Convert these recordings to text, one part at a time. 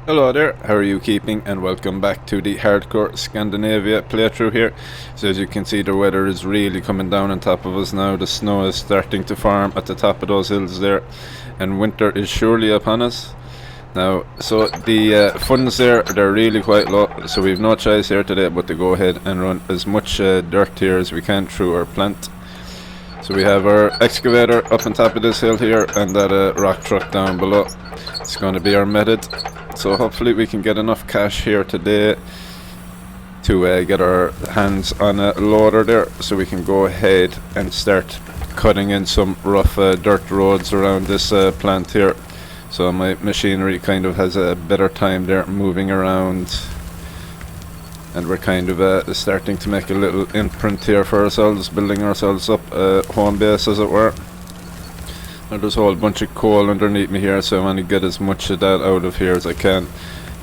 Hello there, how are you keeping, and welcome back to the hardcore Scandinavia playthrough here. So as you can see, the weather is really coming down on top of us now. The snow is starting to form at the top of those hills there, and winter is surely upon us. Now, so the funds there, they're really quite low, so we've no choice here today but to go ahead and run as much dirt here as we can through our plant. So we have our excavator up on top of this hill here, and that rock truck down below. It's going to be our method. So hopefully we can get enough cash here today to get our hands on a loader there, so we can go ahead and start cutting in some rough dirt roads around this plant here. So my machinery kind of has a better time there moving around, and we're kind of starting to make a little imprint here for ourselves, building ourselves up a home base, as it were. Now there's a whole bunch of coal underneath me here, so I want to get as much of that out of here as I can.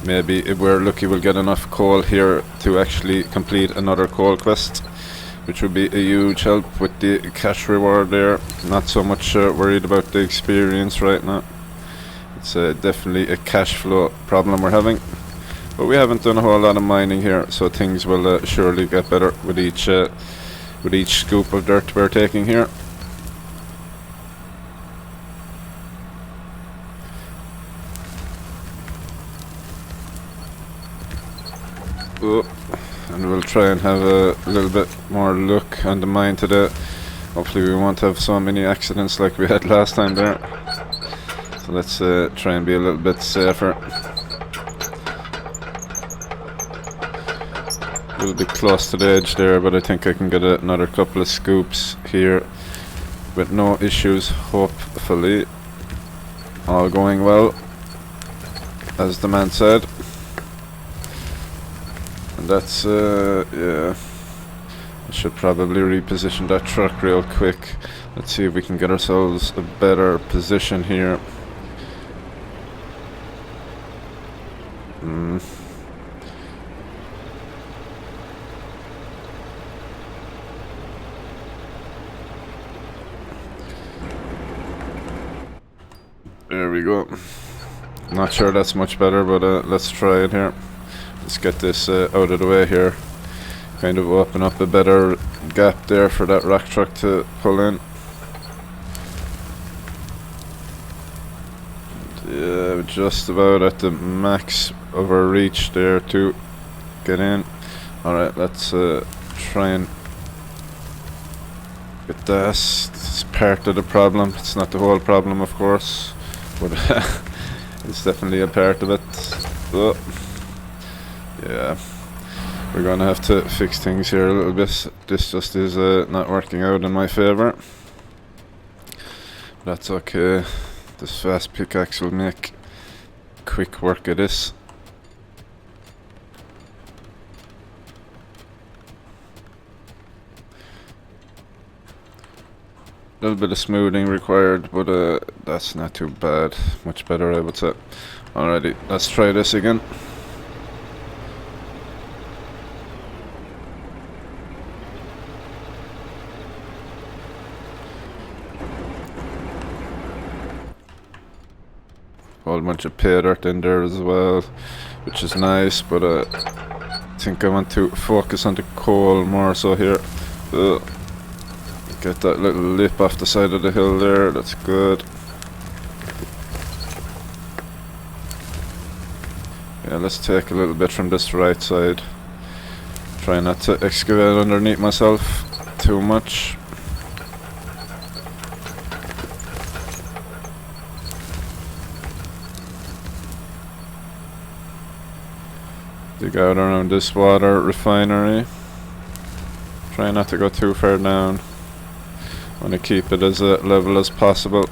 Maybe if we're lucky we'll get enough coal here to actually complete another coal quest, which would be a huge help with the cash reward there. Not so much worried about the experience right now. It's definitely a cash flow problem we're having. But we haven't done a whole lot of mining here, so things will surely get better with each scoop of dirt we're taking here. And we'll try and have a little bit more luck on the mine today. Hopefully we won't have so many accidents like we had last time there. So let's try and be a little bit safer. A little bit close to the edge there, but I think I can get another couple of scoops here with no issues, hopefully. All going well, as the man said. That's yeah, I should probably reposition that truck real quick. Let's see if we can get ourselves a better position here. There we go. Not sure that's much better, but let's try it here. Let's get this out of the way here. Kind of open up a better gap there for that rock truck to pull in. Yeah, just about at the max of our reach there to get in. Alright, let's try and get this. This is part of the problem. It's not the whole problem, of course, but it's definitely a part of it. Oh. Yeah, we're gonna have to fix things here a little bit. This just is not working out in my favor. That's okay. This fast pickaxe will make quick work of this. A little bit of smoothing required, but that's not too bad. Much better, I would say. Alrighty, let's try this again. Whole bunch of Paydirt in there as well, which is nice, but I think I want to focus on the coal more so here. Get that little lip off the side of the hill there, that's good. Yeah, let's take a little bit from this right side. Try not to excavate underneath myself too much. Dig out around this water refinery. Try not to go too far down. Want to keep it as level as possible.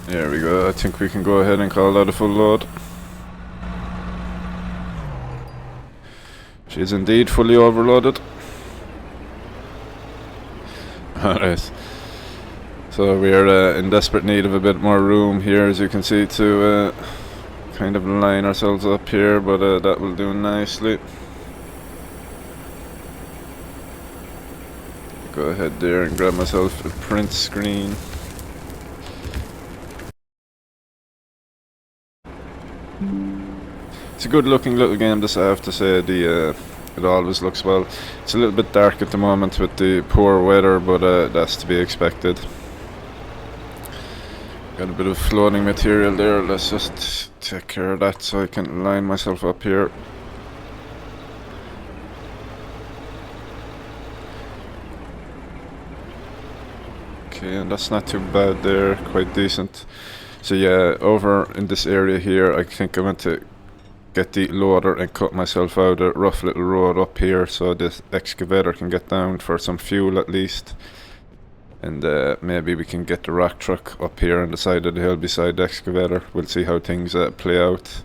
There we go, I think we can go ahead and call that a full load. She is indeed fully overloaded. Alright. So we're in desperate need of a bit more room here, as you can see, to kind of line ourselves up here, but that will do nicely. Go ahead there and grab myself a print screen. It's a good looking little game, this, I have to say. It always looks well. It's a little bit dark at the moment with the poor weather, but that's to be expected. Got a bit of floating material there. Let's just take care of that so I can line myself up here. Okay, and that's not too bad there, quite decent. So yeah, over in this area here, I think I went to get the loader and cut myself out a rough little road up here so this excavator can get down for some fuel at least. And maybe we can get the rock truck up here on the side of the hill beside the excavator. We'll see how things play out.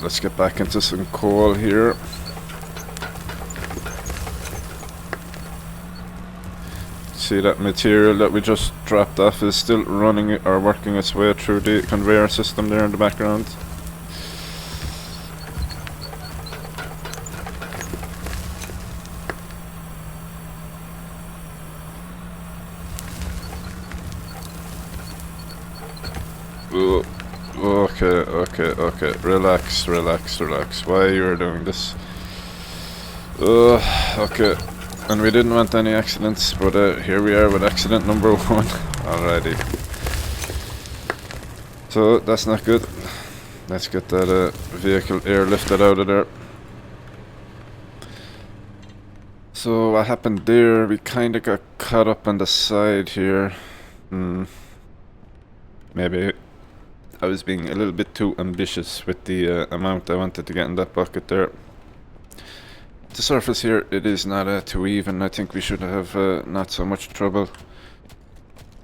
Let's get back into some coal here. See, that material that we just dropped off is still running or working its way through the conveyor system there in the background. Okay, relax. Why you are doing this? Okay. And we didn't want any accidents, but here we are with accident number 1. Alrighty. So that's not good. Let's get that vehicle airlifted out of there. So what happened there? We kind of got caught up on the side here. Maybe I was being a little bit too ambitious with the amount I wanted to get in that bucket there. The surface here, it is not too even. I think we should have not so much trouble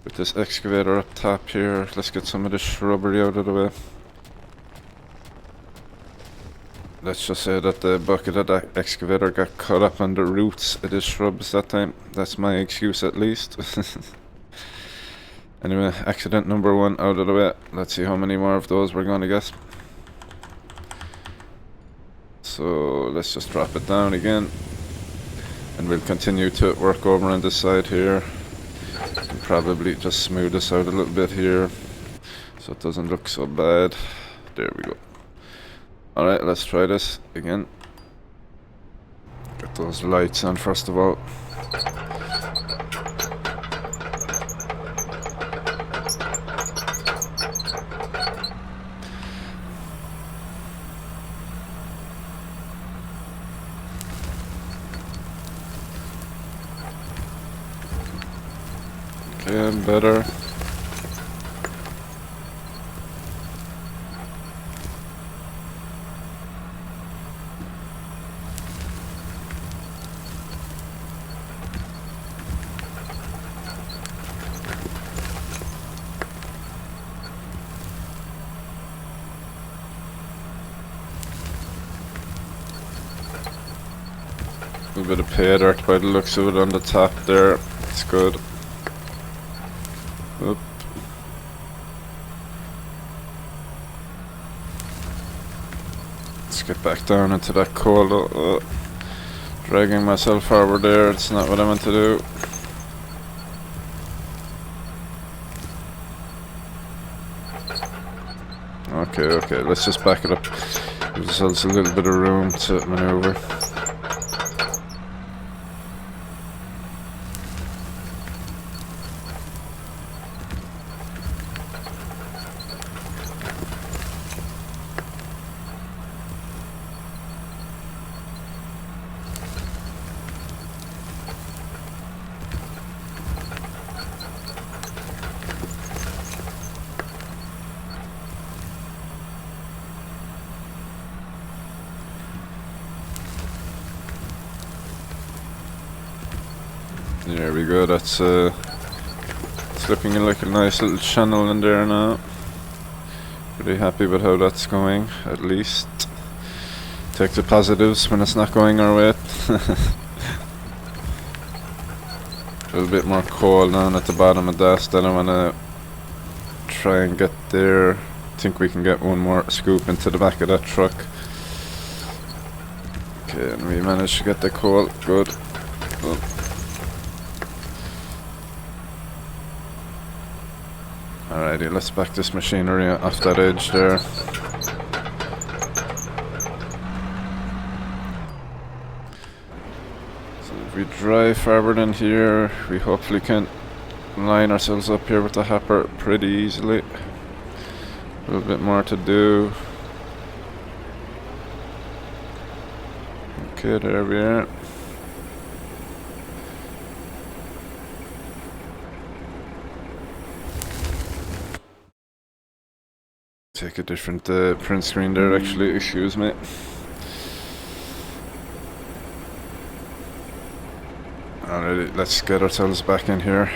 with this excavator up top here. Let's get some of the shrubbery out of the way. Let's just say that the bucket of that excavator got caught up on the roots of the shrubs that time. That's my excuse at least. Anyway, accident number 1 out of the way. Let's see how many more of those we're gonna get. So let's just drop it down again, and we'll continue to work over on this side here, and probably just smooth this out a little bit here so it doesn't look so bad. There we go. Alright, let's try this again. Get those lights on first of all. Okay, better. A little bit of Paydirt by the looks of it on the top there. It's good. Oop. Let's get back down into that coal. Dragging myself forward there, it's not what I meant to do. Okay, let's just back it up. Give ourselves a little bit of room to maneuver. There we go, that's it's looking like a nice little channel in there now. Pretty happy with how that's going, at least. Take the positives when it's not going our way. A little bit more coal down at the bottom of that. Then I want to try and get there. I think we can get one more scoop into the back of that truck. Okay, and we managed to get the coal. Good. Oh. Alrighty, let's back this machinery off that edge there. So if we drive forward in here, we hopefully can line ourselves up here with the hopper pretty easily. A little bit more to do. Okay, there we are. Take a different print screen there, actually, excuse me. Alrighty, let's get ourselves back in here.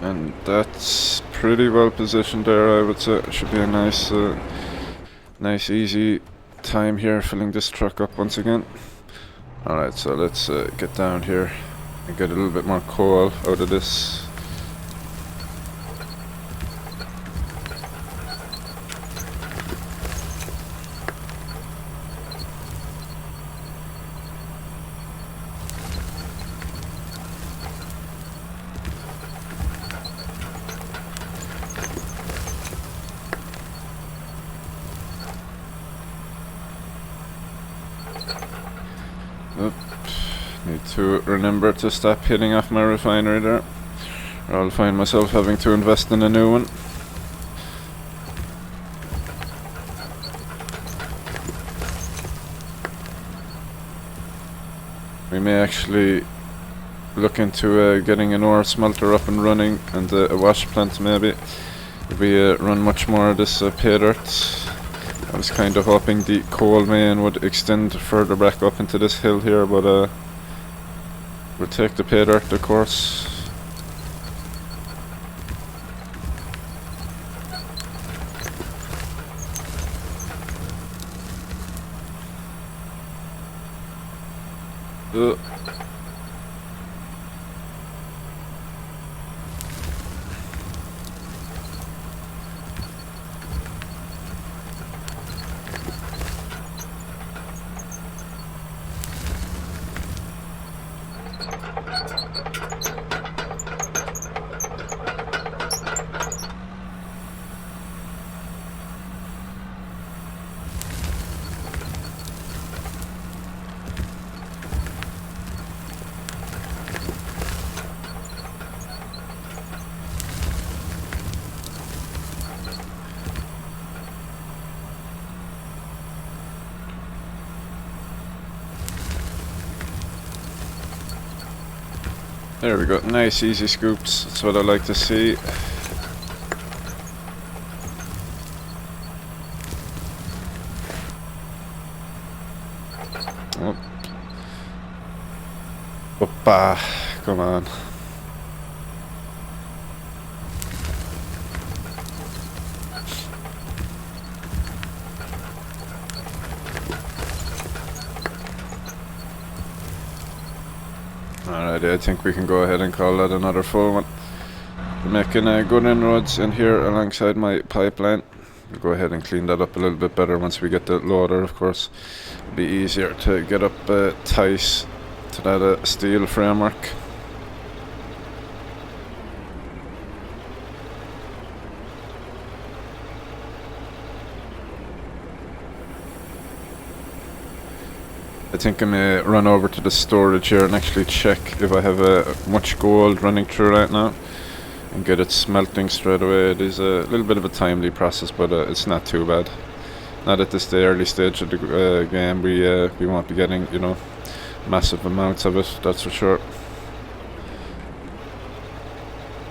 And that's pretty well positioned there, I would say. It should be a nice, nice easy time here filling this truck up once again. Alright, so let's get down here and get a little bit more coal out of this. Need to remember to stop hitting off my refinery there, or I'll find myself having to invest in a new one. We may actually look into getting an ore smelter up and running, and a wash plant maybe. If we run much more of this Paydirt. I was kind of hoping the coal main would extend further back up into this hill here, but we'll take the Paydirt, of course. There we go, nice easy scoops, that's what I like to see. Oh. Oppa, come on. Alright, I think we can go ahead and call that another full one. We're making good inroads in here alongside my pipeline. We'll go ahead and clean that up a little bit better once we get the loader, of course. It'll be easier to get up ties to that steel framework. I think I may run over to the storage here and actually check if I have much gold running through right now and get it smelting straight away. It is a little bit of a timely process, but it's not too bad. Not at this early stage of the game. We won't be getting, you know, massive amounts of it, that's for sure.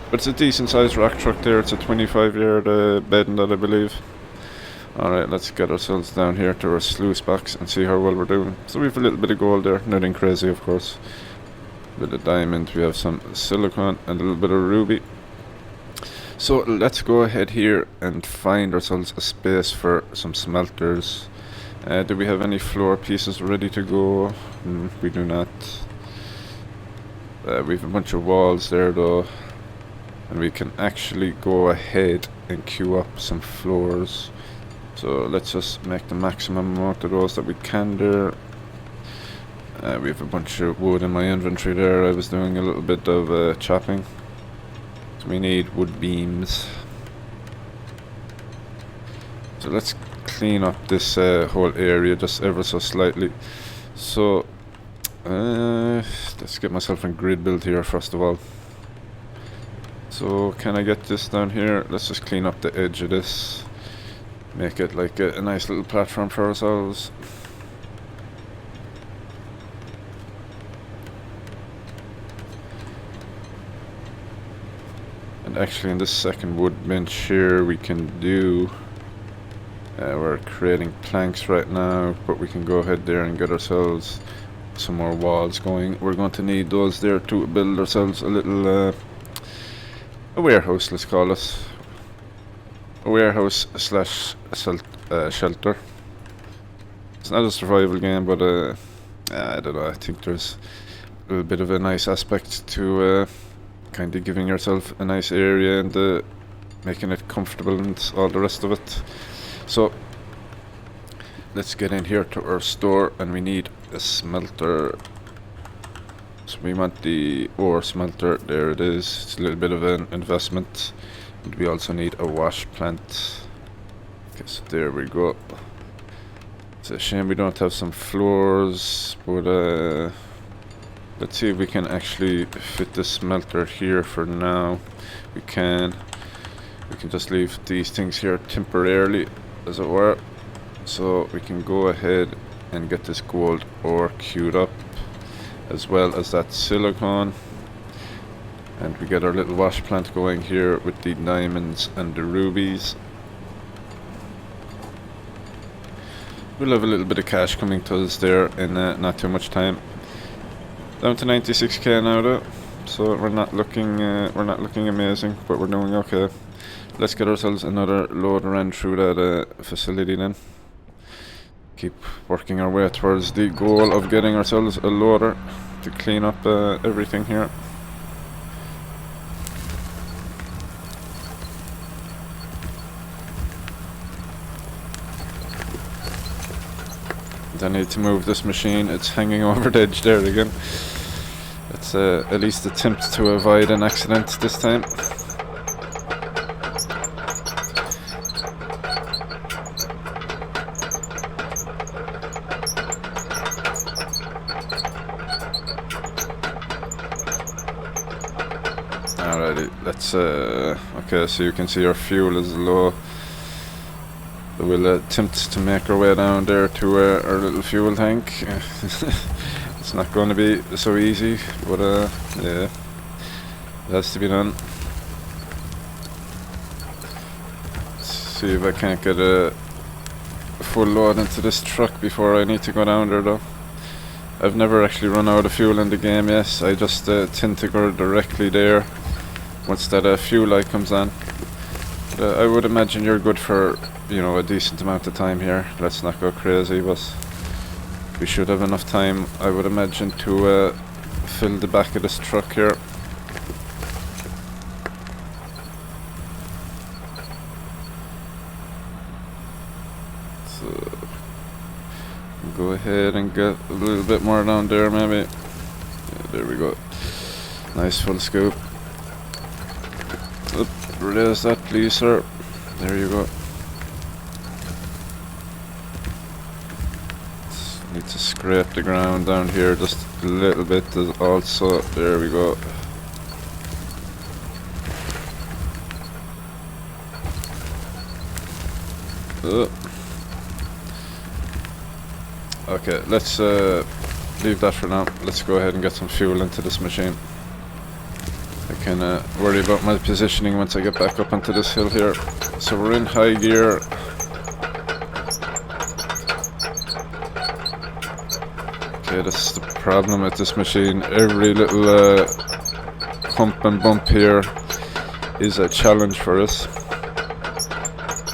But it's a decent sized rock truck there. It's a 25-yard bedding that I believe. Alright, let's get ourselves down here to our sluice box and see how well we're doing. So we have a little bit of gold there, nothing crazy of course. A bit of diamond, we have some silicone and a little bit of ruby. So let's go ahead here and find ourselves a space for some smelters. Do we have any floor pieces ready to go? We do not. We have a bunch of walls there though, and we can actually go ahead and queue up some floors. So let's just make the maximum amount of those that we can there. We have a bunch of wood in my inventory there. I was doing a little bit of chopping. So we need wood beams. So let's clean up this whole area just ever so slightly. So let's get myself a grid build here first of all. So can I get this down here? Let's just clean up the edge of this. Make it like a nice little platform for ourselves. And actually in this second wood bench here we can do... we're creating planks right now, but we can go ahead there and get ourselves some more walls going. We're going to need those there to build ourselves a little a warehouse, let's call it. A warehouse slash shelter. It's not a survival game, but I don't know, I think there's a little bit of a nice aspect to kind of giving yourself a nice area and making it comfortable and all the rest of it. So let's get in here to our store, and we need a smelter. So we want the ore smelter. There it is. It's a little bit of an investment, and we also need a wash plant. Okay, so there we go. It's a shame we don't have some floors, but let's see if we can actually fit the smelter here for now. We can just leave these things here temporarily, as it were. So we can go ahead and get this gold ore queued up, as well as that silicone. And we get our little wash plant going here with the diamonds and the rubies. We'll have a little bit of cash coming to us there in not too much time. Down to 96k now though, so we're not looking amazing, but we're doing okay. Let's get ourselves another load run through that facility then. Keep working our way towards the goal of getting ourselves a loader to clean up everything here. I need to move this machine. It's hanging over the edge there again. Let's at least attempt to avoid an accident this time. Alrighty, let's okay, so you can see our fuel is low. We'll attempt to make our way down there to our little fuel tank. It's not going to be so easy, but yeah, it has to be done. Let's see if I can't get a full load into this truck before I need to go down there though. I've never actually run out of fuel in the game, yes. I just tend to go directly there once that fuel light comes on. But, I would imagine you're good for, you know, a decent amount of time here. Let's not go crazy, but we should have enough time, I would imagine, to fill the back of this truck here. So go ahead and get a little bit more down there maybe. Yeah, there we go. Nice full scoop. Oop, release that please, sir. There you go. Need to scrape the ground down here just a little bit also. There we go. Okay, let's leave that for now. Let's go ahead and get some fuel into this machine. I can worry about my positioning once I get back up onto this hill here. So we're in high gear. Okay, that's the problem with this machine. Every little hump and bump here is a challenge for us.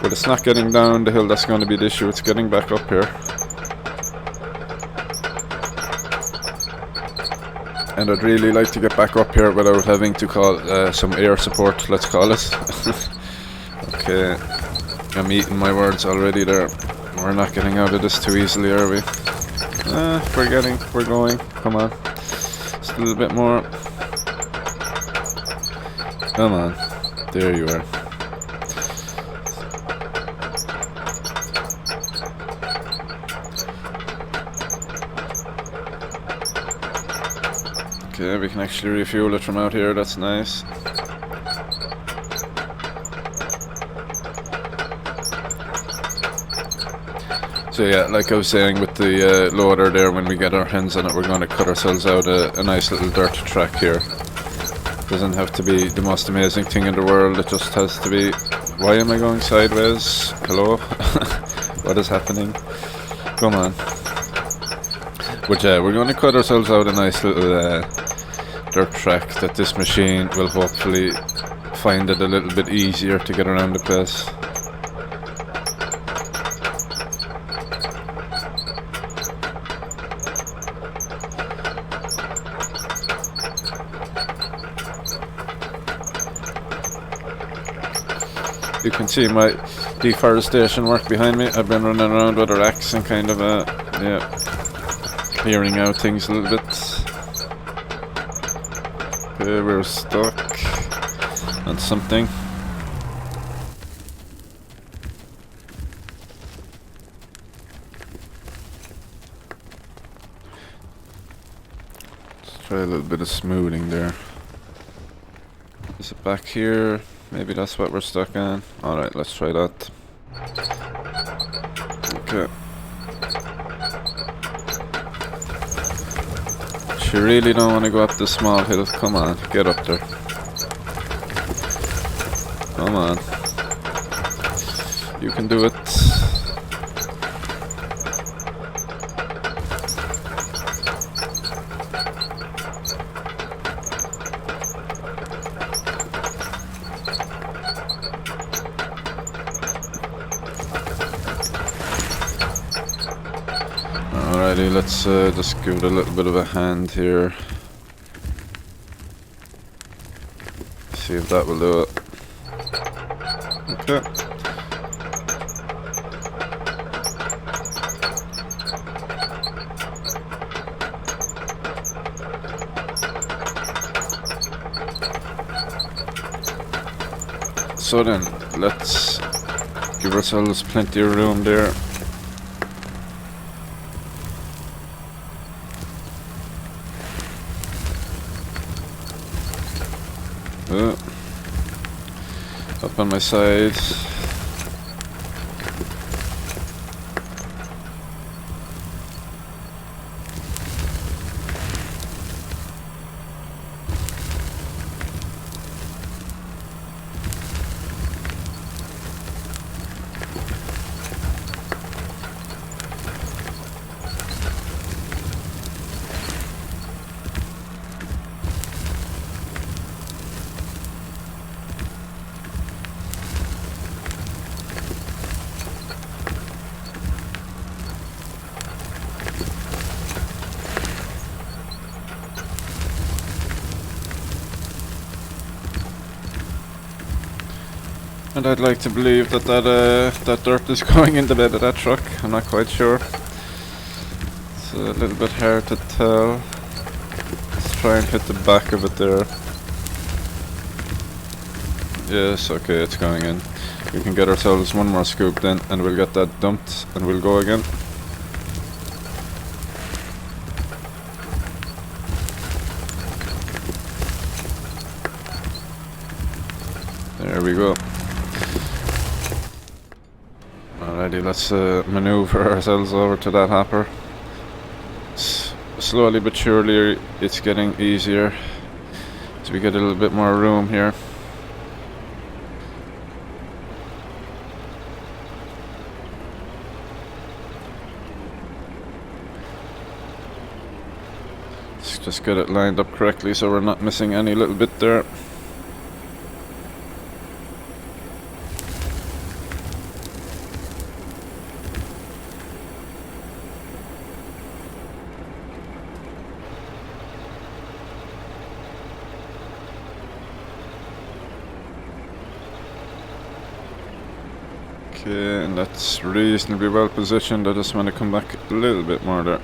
But it's not getting down the hill that's going to be the issue, it's getting back up here. And I'd really like to get back up here without having to call some air support, let's call it. Okay, I'm eating my words already there. We're not getting out of this too easily, are we? We're going, come on. Just a little bit more. Come on, there you are. Okay, we can actually refuel it from out here, that's nice. So yeah, like I was saying with the loader there, when we get our hands on it, we're going to cut ourselves out a nice little dirt track here. Doesn't have to be the most amazing thing in the world, it just has to be... Why am I going sideways? Hello? What is happening? Come on. But yeah, we're going to cut ourselves out a nice little dirt track that this machine will hopefully find it a little bit easier to get around the place. You can see my deforestation work behind me. I've been running around with an axe and kind of clearing out things a little bit. Okay, we're stuck on something. Let's try a little bit of smoothing there. Is it back here? Maybe that's what we're stuck on. Alright, let's try that. Okay. You really don't want to go up the small hill. Come on, get up there. Come on. You can do it. Alrighty, let's just give it a little bit of a hand here. See if that will do it. Okay. So then, let's give ourselves plenty of room there. Up on my side. And I'd like to believe that that dirt is going in the bed of that truck. I'm not quite sure. It's a little bit hard to tell. Let's try and hit the back of it there. Yes, okay, it's going in. We can get ourselves one more scoop then, and we'll get that dumped, and we'll go again. There we go. Alrighty, let's maneuver ourselves over to that hopper. Slowly but surely it's getting easier as we get a little bit more room here. Let's just get it lined up correctly so we're not missing any little bit there. Okay, and that's reasonably well positioned. I just want to come back a little bit more there.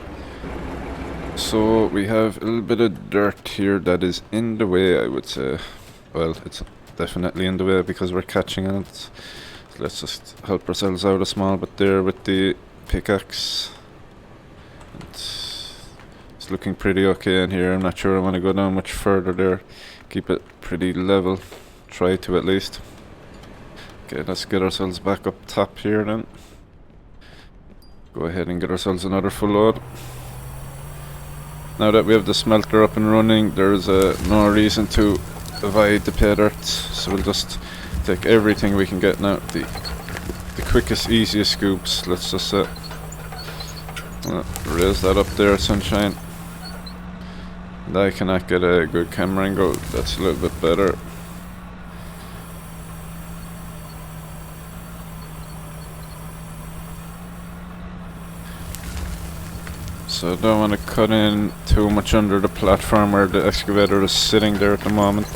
So we have a little bit of dirt here that is in the way, I would say. Well, it's definitely in the way because we're catching on it. So let's just help ourselves out a small bit there with the pickaxe. It's looking pretty okay in here. I'm not sure I want to go down much further there. Keep it pretty level. Try to at least. Okay, let's get ourselves back up top here then. Go ahead and get ourselves another full load. Now that we have the smelter up and running, there's no reason to avoid the paydirt, so we'll just take everything we can get now. The quickest, easiest scoops. Let's just raise that up there, sunshine. And I cannot get a good camera angle. That's a little bit better. So I don't want to cut in too much under the platform where the excavator is sitting there at the moment.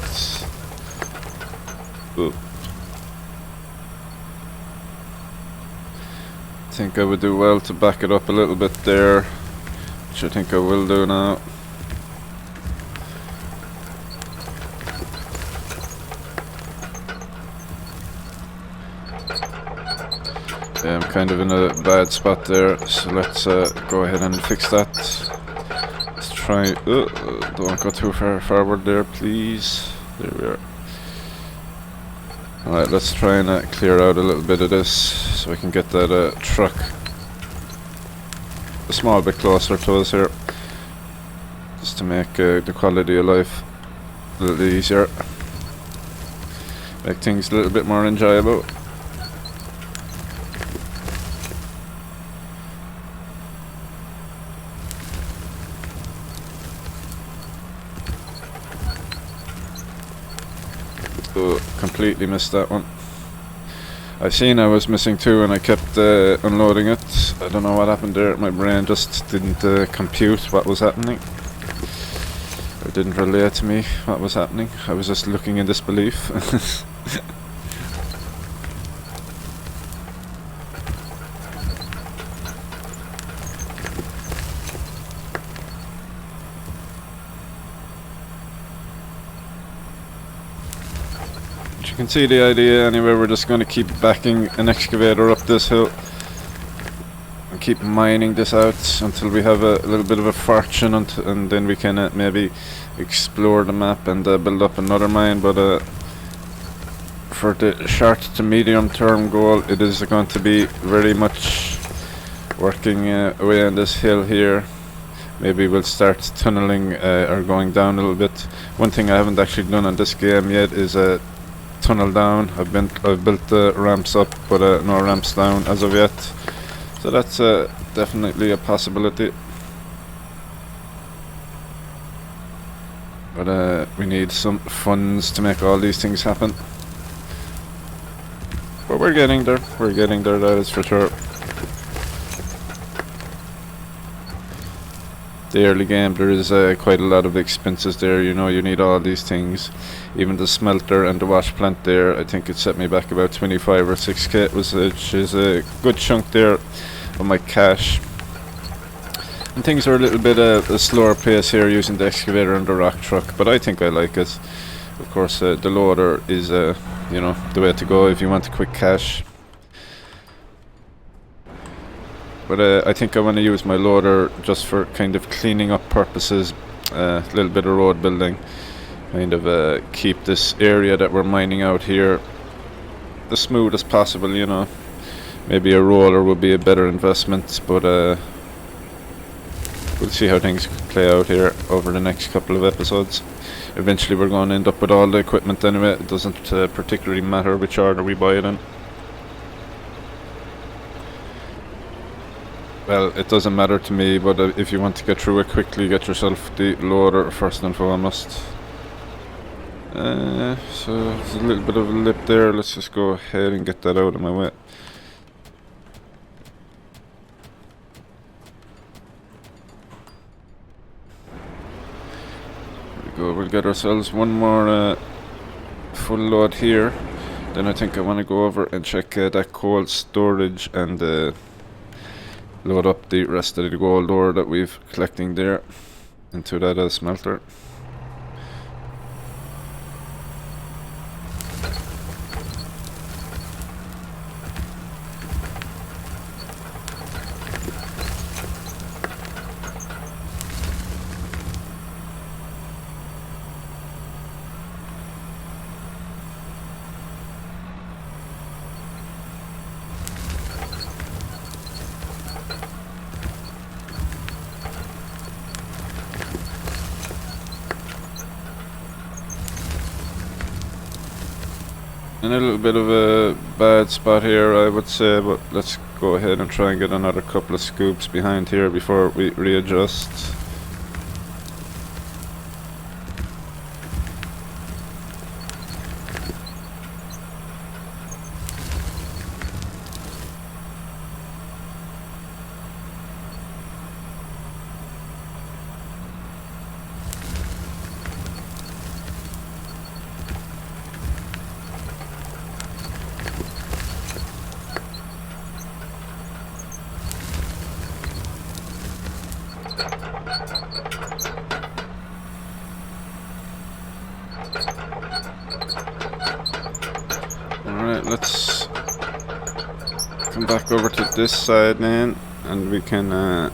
Ooh. I think I would do well to back it up a little bit there, which I think I will do now. Yeah, I'm kind of in a bad spot there, so let's go ahead and fix that. Let's try. Don't go too far forward there, please. There we are. Alright, let's try and clear out a little bit of this so we can get that truck a small bit closer to us here, just to make the quality of life a little easier, make things a little bit more enjoyable. Oh, completely missed that one. I seen I was missing two and I kept unloading it. I don't know what happened there. My brain just didn't compute what was happening. It didn't relate to me what was happening. I was just looking in disbelief. You can see the idea anyway. We're just going to keep backing an excavator up this hill and keep mining this out until we have a little bit of a fortune, and then we can maybe explore the map and build up another mine. But for the short to medium term goal, it is going to be very much working away on this hill here. Maybe we'll start tunneling or going down a little bit. One thing I haven't actually done on this game yet is tunnel down. I've built the ramps up, but no ramps down as of yet. So that's definitely a possibility. But we need some funds to make all these things happen. But we're getting there. We're getting there, that is for sure. The early game, there is quite a lot of expenses there. You know, you need all these things. Even the smelter and the washplant there, I think it set me back about 25 or 6k, which is a good chunk there of my cash. And things are a little bit a slower pace here using the excavator and the rock truck, but I think I like it. Of course, the loader is, you know, the way to go if you want quick cash. But I think I want to use my loader just for kind of cleaning up purposes, a little bit of road building, kind of keep this area that we're mining out here as smooth as possible, you know. Maybe a roller would be a better investment, but we'll see how things play out here over the next couple of episodes. Eventually we're going to end up with all the equipment anyway. It doesn't particularly matter which order we buy it in. Well, it doesn't matter to me, but if you want to get through it quickly, get yourself the loader first and foremost. So there's a little bit of a lip there. Let's just go ahead and get that out of my way. There we go. We'll get ourselves one more full load here. Then I think I want to go over and check that coal storage and load up the rest of the gold ore that we've collecting there into that smelter. In a little bit of a bad spot here, I would say, but let's go ahead and try and get another couple of scoops behind here before we readjust. Alright, let's come back over to this side then, and we can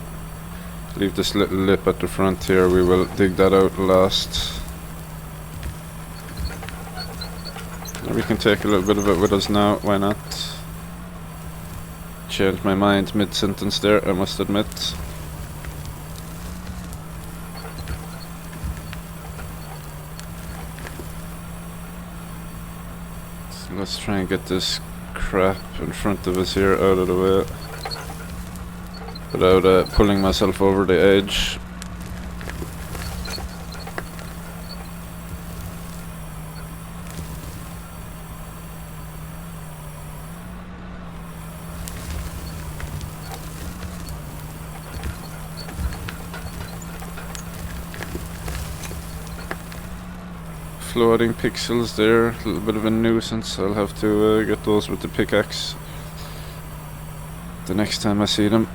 leave this little lip at the front here. We will dig that out last. We can take a little bit of it with us now, why not? Changed my mind mid-sentence there, I must admit. So let's try and get this crap in front of us here out of the way without pulling myself over the edge. Floating pixels there, a little bit of a nuisance. I'll have to get those with the pickaxe the next time I see them.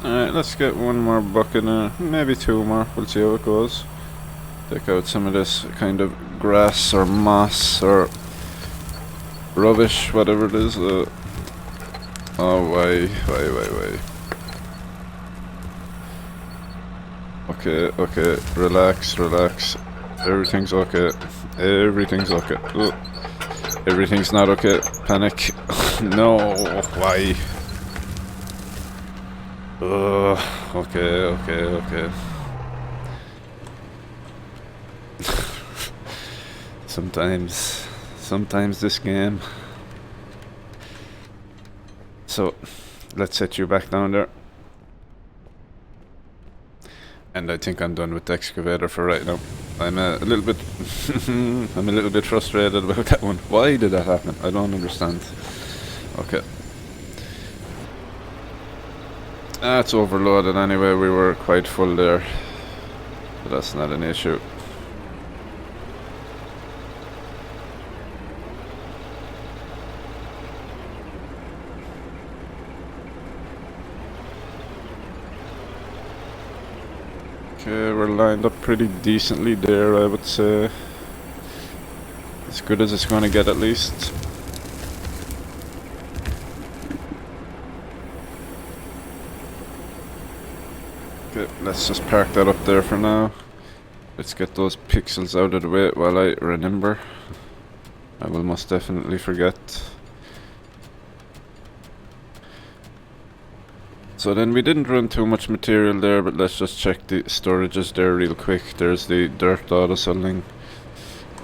Alright, let's get one more bucket, maybe two more, we'll see how it goes. Take out some of this kind of grass or moss or rubbish, whatever it is. Oh, why? Okay, relax. Everything's okay. Everything's okay. Oh. Everything's not okay. Panic. No, why? Okay. Sometimes this game. So, let's set you back down there. And I think I'm done with the excavator for right now. I'm a little bit I'm a little bit frustrated about that one. Why did that happen? I don't understand. Okay. It's overloaded anyway, we were quite full there, but that's not an issue. Okay, we're lined up pretty decently there, I would say. As good as it's going to get at least. Okay, let's just park that up there for now. Let's get those pixels out of the way while I remember. I will most definitely forget. So then we didn't run too much material there, but let's just check the storages there real quick. There's the dirt auto selling.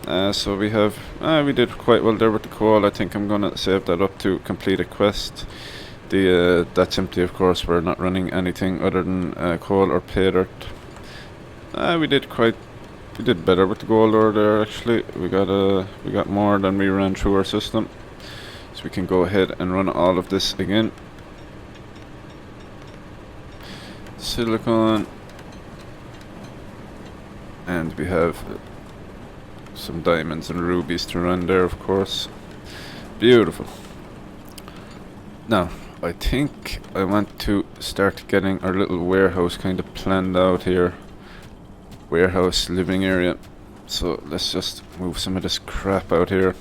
So we have, we did quite well there with the coal. I think I'm gonna save that up to complete a quest. That's empty, of course. We're not running anything other than coal or Paydirt. We did better with the gold ore there. Actually, we got more than we ran through our system, so we can go ahead and run all of this again. Silicon, and we have some diamonds and rubies to run there, of course. Beautiful. Now, I think I want to start getting our little warehouse kind of planned out here. Warehouse living area. So let's just move some of this crap out here.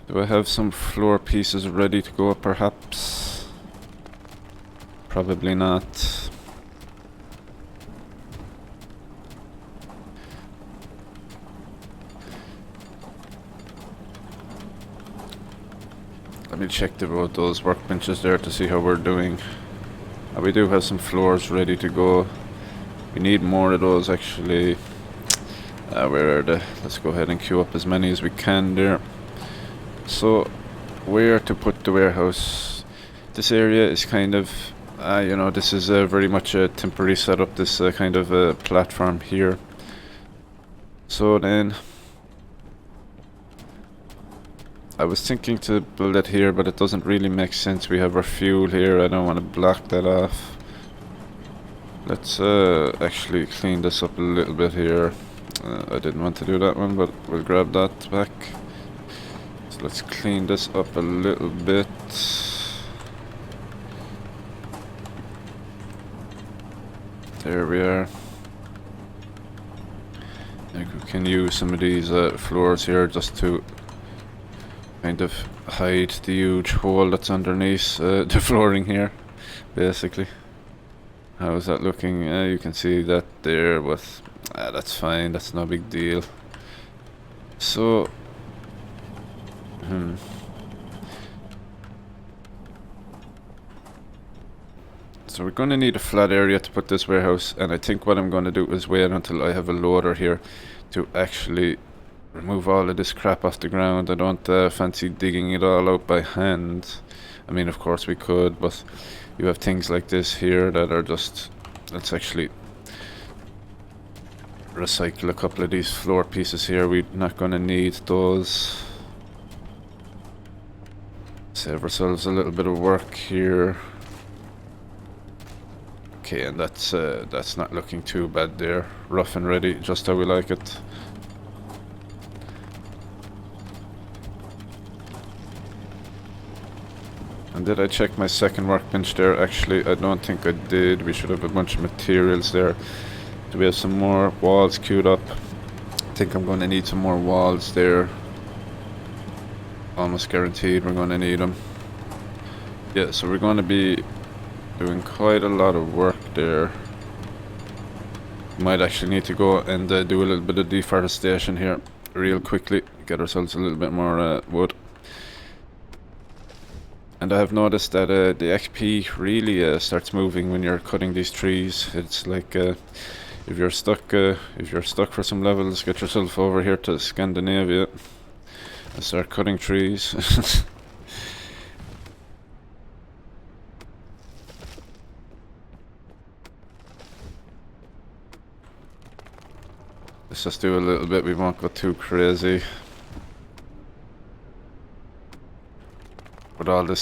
Do I have some floor pieces ready to go, perhaps? Probably not. Let me check about those workbenches there to see how we're doing. We do have some floors ready to go. We need more of those, actually. Where are they? Let's go ahead and queue up as many as we can there. So, where to put the warehouse? This area is kind of, you know, this is very much a temporary setup, this kind of a platform here. So then, I was thinking to build it here, but it doesn't really make sense. We have our fuel here. I don't want to block that off. Let's actually clean this up a little bit here. I didn't want to do that one, but we'll grab that back. So let's clean this up a little bit. There we are. I think we can use some of these floors here just to kind of hide the huge hole that's underneath the flooring here, basically. How is that looking? You can see that there, but that's fine, that's no big deal. So, so we're going to need a flat area to put this warehouse, and I think what I'm going to do is wait until I have a loader here to actually remove all of this crap off the ground. I don't fancy digging it all out by hand. I mean, of course we could, but you have things like this here that are just... Let's actually recycle a couple of these floor pieces here. We're not going to need those. Save ourselves a little bit of work here. Okay, and that's not looking too bad there. Rough and ready, just how we like it. And did I check my second workbench there? Actually, I don't think I did. We should have a bunch of materials there. Do we have some more walls queued up? I think I'm going to need some more walls there. Almost guaranteed we're going to need them. Yeah, so we're going to be doing quite a lot of work there. Might actually need to go and do a little bit of deforestation here real quickly. Get ourselves a little bit more wood. And I have noticed that the XP really starts moving when you're cutting these trees. It's like if you're stuck for some levels, get yourself over here to Scandinavia and start cutting trees. Let's just do a little bit. We won't go too crazy. But all this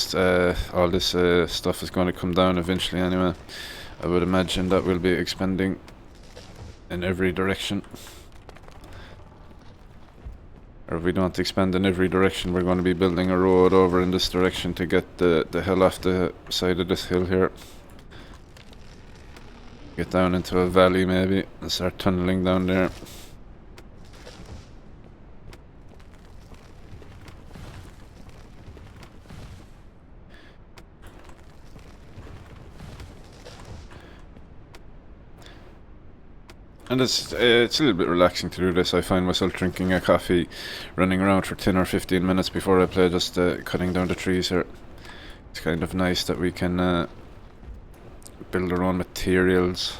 stuff is going to come down eventually anyway. I would imagine that we'll be expanding in every direction. Or if we don't expand in every direction, we're going to be building a road over in this direction to get the hell off the side of this hill here. Get down into a valley maybe and start tunneling down there. And it's a little bit relaxing to do this. I find myself drinking a coffee, running around for 10 or 15 minutes before I play, just cutting down the trees here. It's kind of nice that we can build our own materials.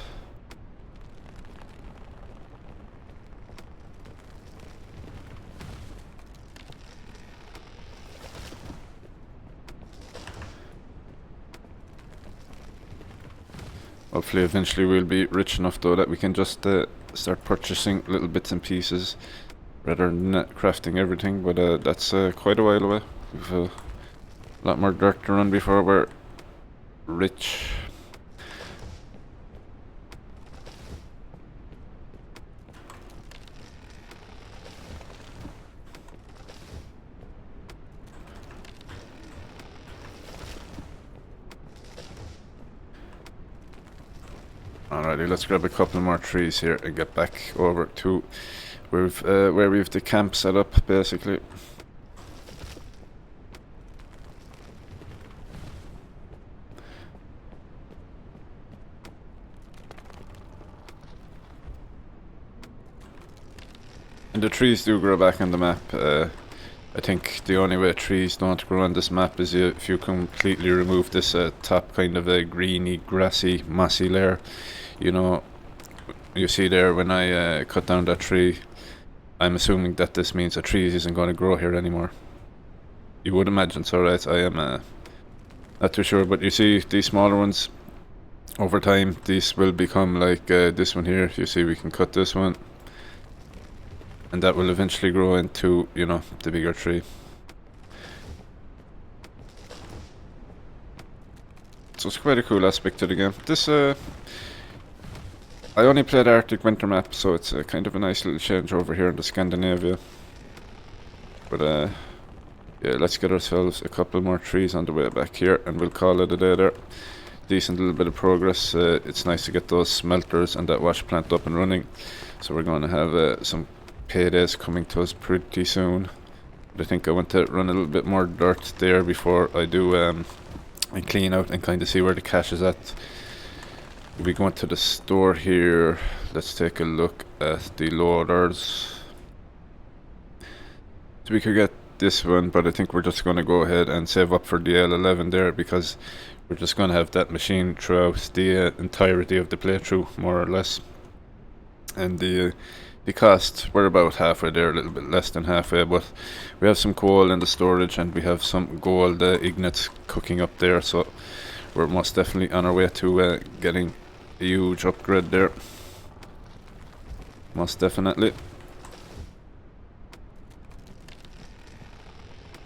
Hopefully eventually we'll be rich enough though that we can just start purchasing little bits and pieces rather than crafting everything, but that's quite a while away. We've a lot more dirt to run before we're rich. Alrighty, let's grab a couple more trees here and get back over to where we've the camp set up, basically. And the trees do grow back on the map. I think the only way trees don't grow on this map is if you completely remove this top kind of a greeny, grassy, mossy layer. You know, you see there when I cut down that tree, I'm assuming that this means a tree isn't going to grow here anymore. You would imagine so, right? I am not too sure, but you see these smaller ones, over time these will become like this one here. You see we can cut this one, and that will eventually grow into, you know, the bigger tree. So it's quite a cool aspect to the game. This I only played Arctic Winter map, so it's kind of a nice little change over here in the Scandinavia. But yeah, let's get ourselves a couple more trees on the way back here, and we'll call it a day there. Decent little bit of progress. It's nice to get those smelters and that Washplant up and running. So we're going to have some paydays coming to us pretty soon. But I think I want to run a little bit more dirt there before I do and clean out and kind of see where the cash is at. If we go into the store here, let's take a look at the loaders. So we could get this one, but I think we're just going to go ahead and save up for the L11 there, because we're just going to have that machine throughout the entirety of the playthrough, more or less. And the cost, we're about halfway there, a little bit less than halfway, but we have some coal in the storage and we have some gold ignites cooking up there, so we're most definitely on our way to getting a huge upgrade there. Most definitely.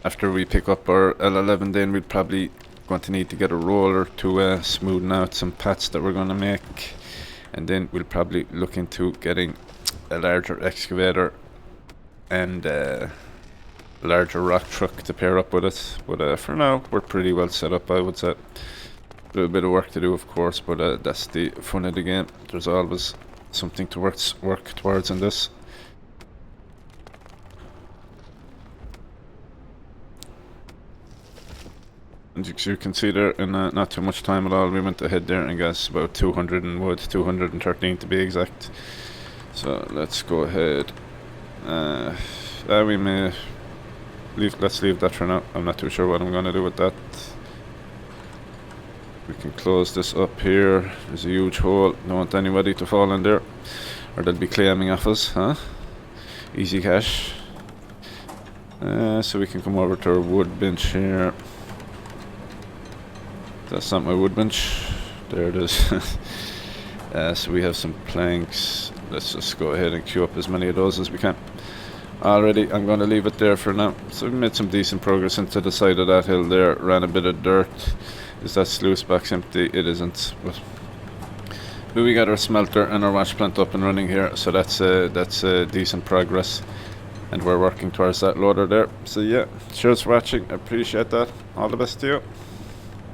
After we pick up our L11, then we're probably going to need to get a roller to smoothen out some paths that we're going to make, and then we'll probably look into getting a larger excavator and a larger rock truck to pair up with it. But for now, we're pretty well set up, I would say. A little bit of work to do, of course, but that's the fun of the game. There's always something to work towards in this. And as you can see there, in not too much time at all, we went ahead there and got about 200 in wood, 213 to be exact. So let's go ahead. We may let's leave that for now. I'm not too sure what I'm going to do with that. We can close this up here. There's a huge hole. Don't want anybody to fall in there, or they'll be claiming off us, huh? Easy cash. So we can come over to our wood bench here. That's not my wood bench. There it is. So we have some planks. Let's just go ahead and queue up as many of those as we can. Already, I'm going to leave it there for now. So we made some decent progress into the side of that hill there. Ran a bit of dirt. Is that sluice box empty? It isn't. But we got our smelter and our Washplant up and running here. So that's decent progress. And we're working towards that loader there. So yeah, cheers for watching. I appreciate that. All the best to you.